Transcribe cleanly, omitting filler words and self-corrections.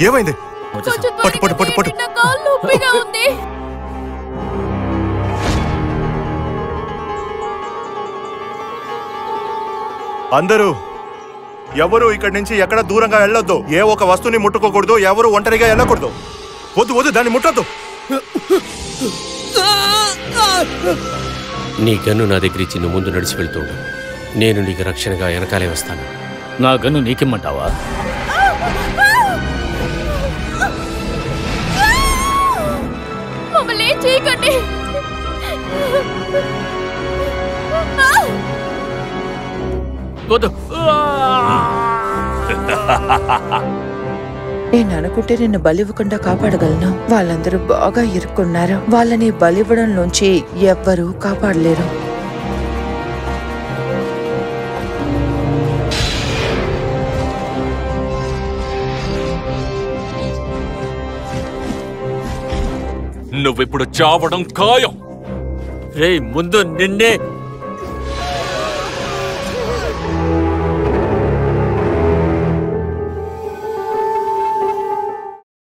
ఏమైంది? పట్టు పట్టు పట్టు పట్టు. అందరూ ఎవరు ఇక్కడి నుంచి ఎక్కడ దూరంగా వెళ్ళొద్దు. ఏ ఒక వస్తువుని ముట్టుకోకూడదు. ఎవరు ఒంటరిగా వెళ్ళకూడదు. వద్దు వద్దు, దాన్ని ముట్టొద్దు. నీ గన్ను నా దగ్గర ఇచ్చి నువ్వు ముందు నడిచి వెళ్తుండు. నేను నీకు రక్షణగా వెనకాలే వస్తాను. నా గన్ను నీకిమ్మంటావా? నేను అనుకుంటే నిన్ను బలివ్వకుండా కాపాడగలను. వాళ్ళందరూ బాగా ఇరుక్కున్నారు. వాళ్ళని బలివ్వడం నుంచి ఎవ్వరూ కాపాడలేరు. నువ్విప్పుడు చావడం ఖాయం. రే, ముందు నిన్నే